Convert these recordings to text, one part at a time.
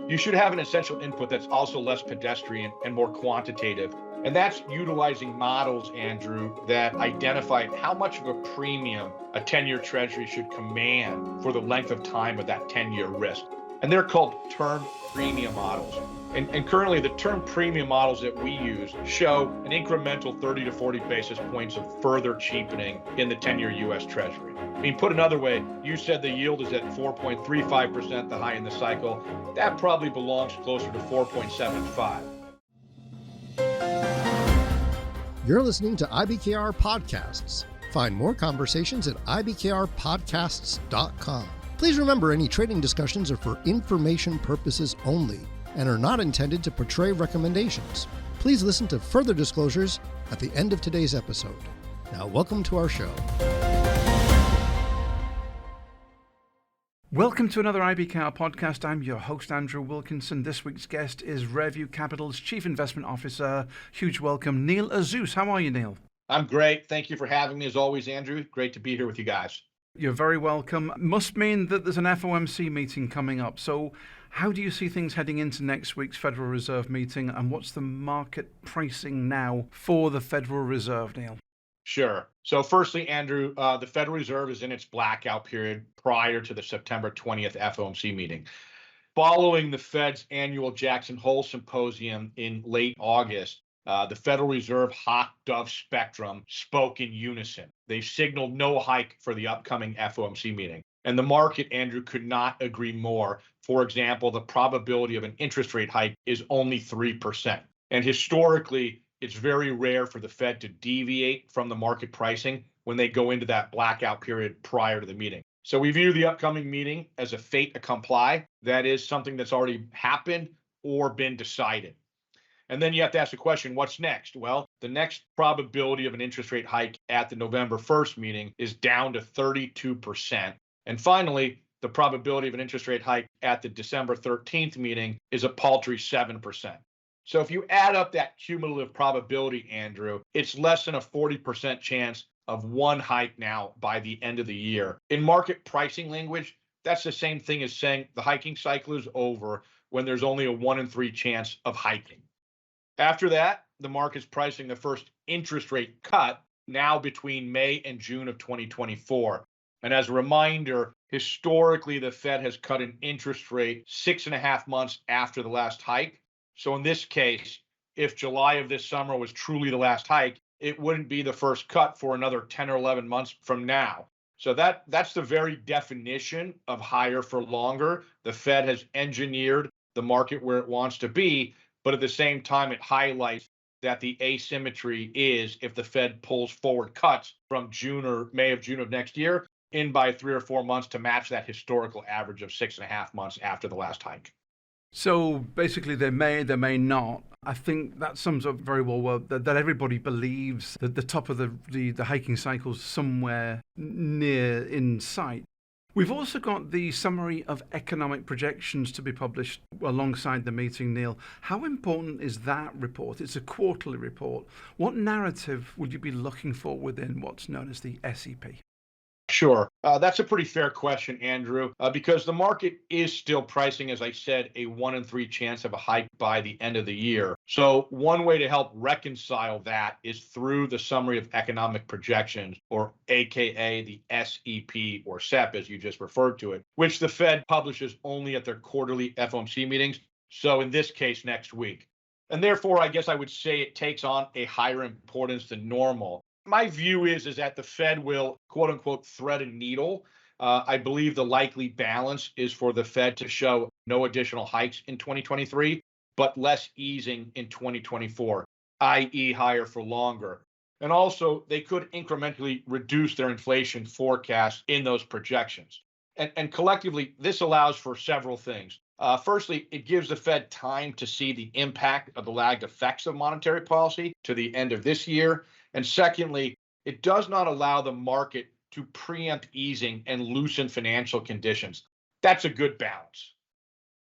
You should have an essential input that's also less pedestrian and more quantitative. And that's utilizing models, Andrew, that identify how much of a premium a 10-year treasury should command for the length of time of that 10-year risk. And they're called term premium models. And currently, the term premium models that we use show an incremental 30 to 40 basis points of further cheapening in the 10-year U.S. Treasury. I mean, put another way, you said the yield is at 4.35%, the high in the cycle. That probably belongs closer to 4.75. You're listening to IBKR Podcasts. Find more conversations at ibkrpodcasts.com. Please remember, any trading discussions are for information purposes only and are not intended to portray recommendations. Please listen to further disclosures at the end of today's episode. Now, welcome to our show. Welcome to another IBKR podcast. I'm your host, Andrew Wilkinson. This week's guest is Review Capital's Chief Investment Officer. Huge welcome, Neil Azous. How are you, Neil? I'm great. Thank you for having me as always, Andrew. Great to be here with you guys. You're very welcome. Must mean that there's an FOMC meeting coming up. So how do you see things heading into next week's Federal Reserve meeting, and what's the market pricing now for the Federal Reserve, Neil? Sure. So firstly, Andrew, the Federal Reserve is in its blackout period prior to the September 20th FOMC meeting. Following the Fed's annual Jackson Hole Symposium in late August, the Federal Reserve hawk dove spectrum spoke in unison. They signaled no hike for the upcoming FOMC meeting. And the market, Andrew, could not agree more. For example, the probability of an interest rate hike is only 3%. And historically, it's very rare for the Fed to deviate from the market pricing when they go into that blackout period prior to the meeting. So we view the upcoming meeting as a fait accompli. That is something that's already happened or been decided. And then you have to ask the question, what's next? Well, the next probability of an interest rate hike at the November 1st meeting is down to 32%. And finally, the probability of an interest rate hike at the December 13th meeting is a paltry 7%. So if you add up that cumulative probability, Andrew, it's less than a 40% chance of one hike now by the end of the year. In market pricing language, that's the same thing as saying the hiking cycle is over when there's only a 1 in 3 chance of hiking. After that, the market's pricing the first interest rate cut now between May and June of 2024. And as a reminder, historically, the Fed has cut an interest rate 6.5 months after the last hike. So in this case, if July of this summer was truly the last hike, it wouldn't be the first cut for another 10 or 11 months from now. So that's the very definition of higher for longer. The Fed has engineered the market where it wants to be, but at the same time, it highlights that the asymmetry is if the Fed pulls forward cuts from June or May of June of next year in by 3 or 4 months to match that historical average of 6.5 months after the last hike. So basically, they may not. I think that sums up very well that everybody believes that the top of the hiking cycle is somewhere near in sight. We've also got the summary of economic projections to be published alongside the meeting, Neil. How important is that report? It's a quarterly report. What narrative would you be looking for within what's known as the SEP? Sure. That's a pretty fair question, Andrew, because the market is still pricing, as I said, a 1 in 3 chance of a hike by the end of the year. So one way to help reconcile that is through the summary of economic projections, or AKA the SEP or SEP, as you just referred to it, which the Fed publishes only at their quarterly FOMC meetings. So in this case, next week. And therefore, I guess I would say it takes on a higher importance than normal. My view is that the Fed will, quote unquote, thread a needle. I believe the likely balance is for the Fed to show no additional hikes in 2023, but less easing in 2024, i.e. higher for longer. And also, they could incrementally reduce their inflation forecast in those projections. And collectively, this allows for several things. Firstly, it gives the Fed time to see the impact of the lagged effects of monetary policy to the end of this year. And secondly, it does not allow the market to preempt easing and loosen financial conditions. That's a good balance.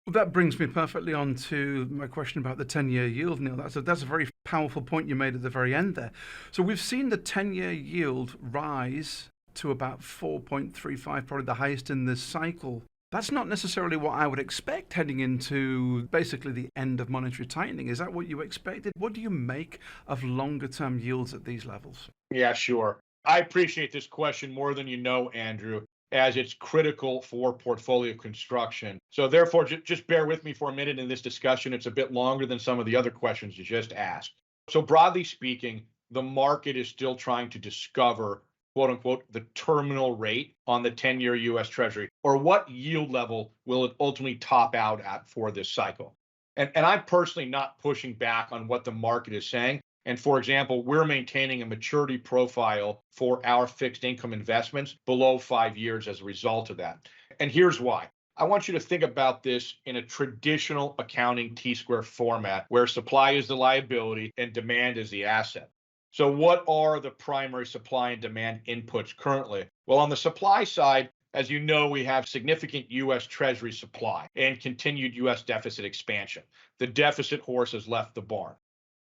Well, that brings me perfectly on to my question about the 10-year yield, Neil. That's a very powerful point you made at the very end there. So we've seen the 10-year yield rise to about 4.35, probably the highest in this cycle. That's not necessarily what I would expect heading into basically the end of monetary tightening. Is that what you expected? What do you make of longer term yields at these levels? Yeah, sure. I appreciate this question more than you know, Andrew, as it's critical for portfolio construction. So therefore, just bear with me for a minute in this discussion. It's a bit longer than some of the other questions you just asked. So broadly speaking, the market is still trying to discover, quote unquote, the terminal rate on the 10-year US Treasury, or what yield level will it ultimately top out at for this cycle. And I'm personally not pushing back on what the market is saying. And for example, we're maintaining a maturity profile for our fixed income investments below 5 years as a result of that. And here's why. I want you to think about this in a traditional accounting T-square format where supply is the liability and demand is the asset. So what are the primary supply and demand inputs currently? Well, on the supply side, as you know, we have significant U.S. Treasury supply and continued U.S. deficit expansion. The deficit horse has left the barn.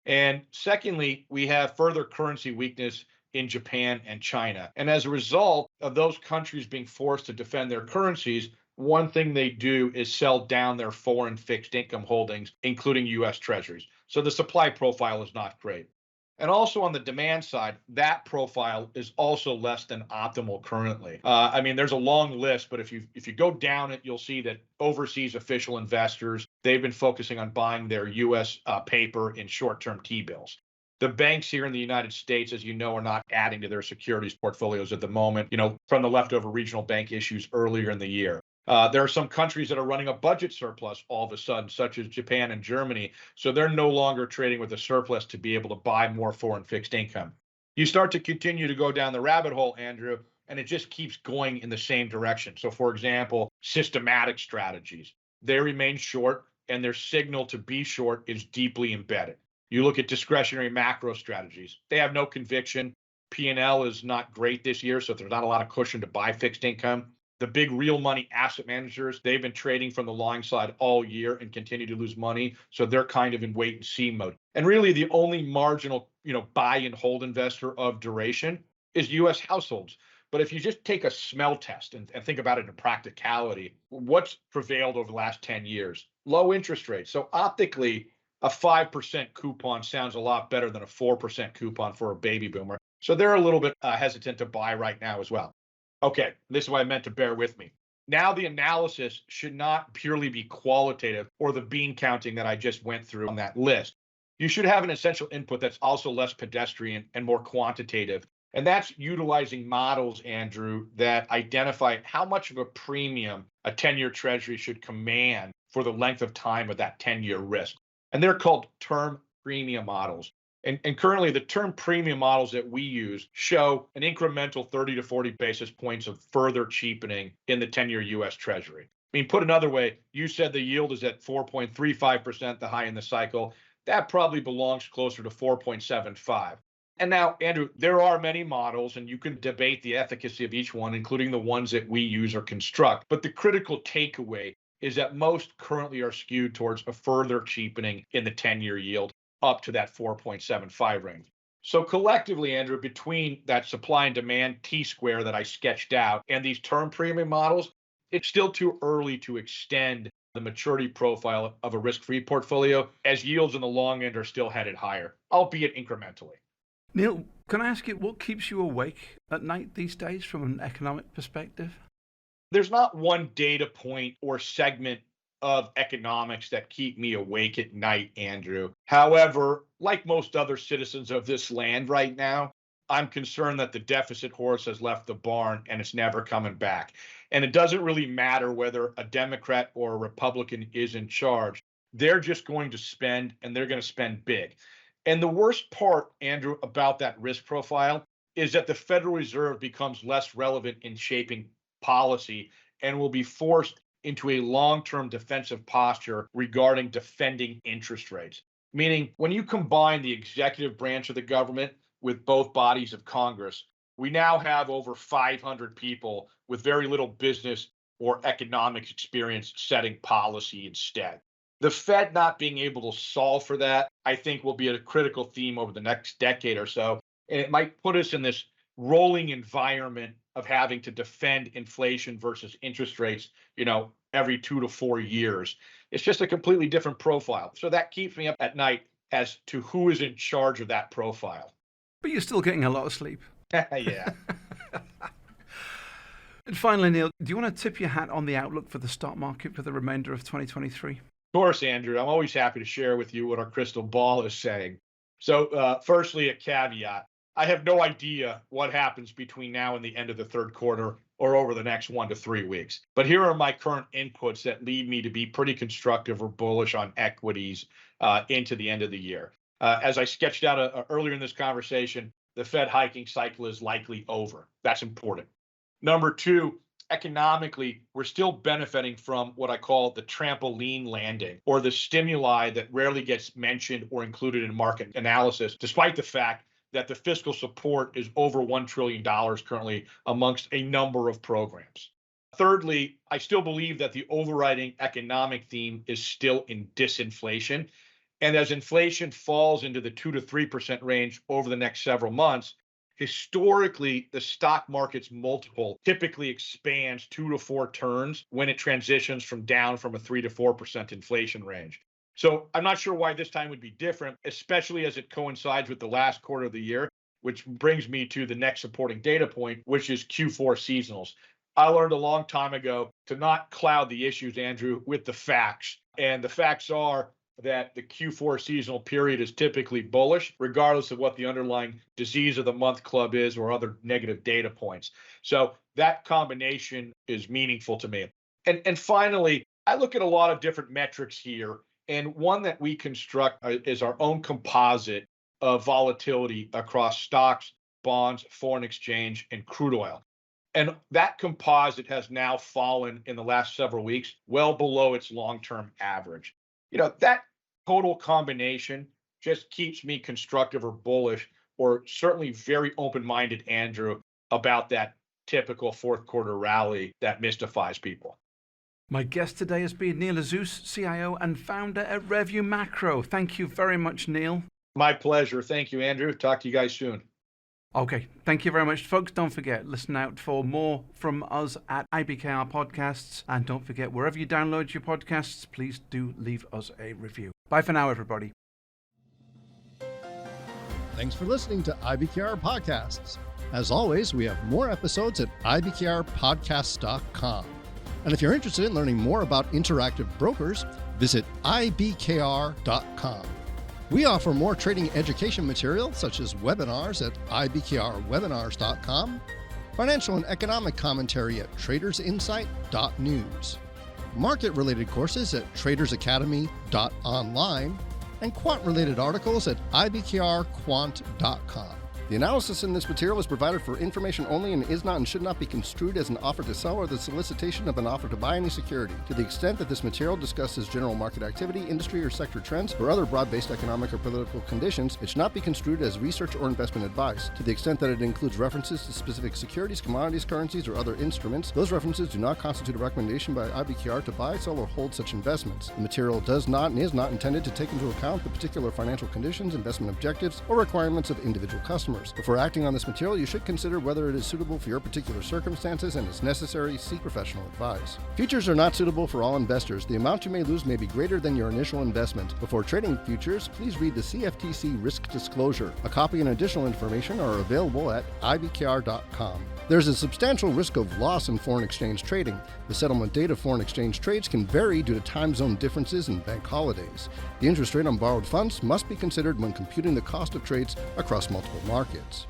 And secondly, we have further currency weakness in Japan and China. And as a result of those countries being forced to defend their currencies, one thing they do is sell down their foreign fixed income holdings, including US Treasuries. So the supply profile is not great. And also on the demand side, that profile is also less than optimal currently. There's a long list, but if you go down it, you'll see that overseas official investors, they've been focusing on buying their U.S. Paper in short-term T-bills. The banks here in the United States, as you know, are not adding to their securities portfolios at the moment, from the leftover regional bank issues earlier in the year. There are some countries that are running a budget surplus all of a sudden, such as Japan and Germany. So they're no longer trading with a surplus to be able to buy more foreign fixed income. You start to continue to go down the rabbit hole, Andrew, and it just keeps going in the same direction. So, for example, systematic strategies, they remain short, and their signal to be short is deeply embedded. You look at discretionary macro strategies, they have no conviction. P&L is not great this year, so there's not a lot of cushion to buy fixed income. The big real money asset managers, they've been trading from the long side all year and continue to lose money. So they're kind of in wait and see mode. And really the only marginal, buy and hold investor of duration is US households. But if you just take a smell test and think about it in practicality, what's prevailed over the last 10 years? Low interest rates. So optically, a 5% coupon sounds a lot better than a 4% coupon for a baby boomer. So they're a little bit hesitant to buy right now as well. Okay, this is what I meant to bear with me. Now the analysis should not purely be qualitative or the bean counting that I just went through on that list. You should have an essential input that's also less pedestrian and more quantitative. And that's utilizing models, Andrew, that identify how much of a premium a 10-year treasury should command for the length of time of that 10-year risk. And they're called term premium models. And currently, the term premium models that we use show an incremental 30 to 40 basis points of further cheapening in the 10-year U.S. Treasury. Put another way, you said the yield is at 4.35%, the high in the cycle. That probably belongs closer to 4.75. And now, Andrew, there are many models, and you can debate the efficacy of each one, including the ones that we use or construct. But the critical takeaway is that most currently are skewed towards a further cheapening in the 10-year yield, up to that 4.75 range. So collectively, Andrew, between that supply and demand T-square that I sketched out and these term premium models, it's still too early to extend the maturity profile of a risk-free portfolio, as yields in the long end are still headed higher, albeit incrementally. Neil, can I ask you, what keeps you awake at night these days from an economic perspective? There's not one data point or segment of economics that keep me awake at night, Andrew. However, like most other citizens of this land right now, I'm concerned that the deficit horse has left the barn and it's never coming back. And it doesn't really matter whether a Democrat or a Republican is in charge. They're just going to spend, and they're going to spend big. And the worst part, Andrew, about that risk profile is that the Federal Reserve becomes less relevant in shaping policy and will be forced into a long-term defensive posture regarding defending interest rates. Meaning, when you combine the executive branch of the government with both bodies of Congress, we now have over 500 people with very little business or economic experience setting policy instead. The Fed not being able to solve for that, I think, will be a critical theme over the next decade or so. And it might put us in this rolling environment of having to defend inflation versus interest rates, every 2 to 4 years. It's just a completely different profile. So that keeps me up at night as to who is in charge of that profile. But you're still getting a lot of sleep. Yeah. And finally, Neil, do you want to tip your hat on the outlook for the stock market for the remainder of 2023? Of course, Andrew. I'm always happy to share with you what our crystal ball is saying. So firstly, a caveat. I have no idea what happens between now and the end of the third quarter or over the next 1 to 3 weeks. But here are my current inputs that lead me to be pretty constructive or bullish on equities into the end of the year. As I sketched out earlier in this conversation, the Fed hiking cycle is likely over. That's important. Number two, economically, we're still benefiting from what I call the trampoline landing, or the stimuli that rarely gets mentioned or included in market analysis, despite the fact that the fiscal support is over $1 trillion currently amongst a number of programs. Thirdly, I still believe that the overriding economic theme is still in disinflation. And as inflation falls into the 2 to 3% range over the next several months, historically, the stock market's multiple typically expands 2 to 4 turns when it transitions down from a 3 to 4% inflation range. So I'm not sure why this time would be different, especially as it coincides with the last quarter of the year, which brings me to the next supporting data point, which is Q4 seasonals. I learned a long time ago to not cloud the issues, Andrew, with the facts. And the facts are that the Q4 seasonal period is typically bullish, regardless of what the underlying disease of the month club is or other negative data points. So that combination is meaningful to me. And finally, I look at a lot of different metrics here, and one that we construct is our own composite of volatility across stocks, bonds, foreign exchange, and crude oil. And that composite has now fallen in the last several weeks, well below its long-term average. That total combination just keeps me constructive or bullish, or certainly very open-minded, Andrew, about that typical fourth quarter rally that mystifies people. My guest today has been Neil Azous, CIO and founder at Review Macro. Thank you very much, Neil. My pleasure. Thank you, Andrew. Talk to you guys soon. Okay, thank you very much, folks. Don't forget, listen out for more from us at IBKR Podcasts. And don't forget, wherever you download your podcasts, please do leave us a review. Bye for now, everybody. Thanks for listening to IBKR Podcasts. As always, we have more episodes at ibkrpodcasts.com. And if you're interested in learning more about interactive brokers, visit ibkr.com. We offer more trading education material, such as webinars at ibkrwebinars.com, financial and economic commentary at tradersinsight.news, market-related courses at tradersacademy.online, and quant-related articles at ibkrquant.com. The analysis in this material is provided for information only and is not and should not be construed as an offer to sell or the solicitation of an offer to buy any security. To the extent that this material discusses general market activity, industry or sector trends, or other broad-based economic or political conditions, it should not be construed as research or investment advice. To the extent that it includes references to specific securities, commodities, currencies, or other instruments, those references do not constitute a recommendation by IBKR to buy, sell, or hold such investments. The material does not and is not intended to take into account the particular financial conditions, investment objectives, or requirements of individual customers. Before acting on this material, you should consider whether it is suitable for your particular circumstances and, as necessary, seek professional advice. Futures are not suitable for all investors. The amount you may lose may be greater than your initial investment. Before trading futures, please read the CFTC risk disclosure. A copy and additional information are available at ibkr.com. There's a substantial risk of loss in foreign exchange trading. The settlement date of foreign exchange trades can vary due to time zone differences and bank holidays. The interest rate on borrowed funds must be considered when computing the cost of trades across multiple markets.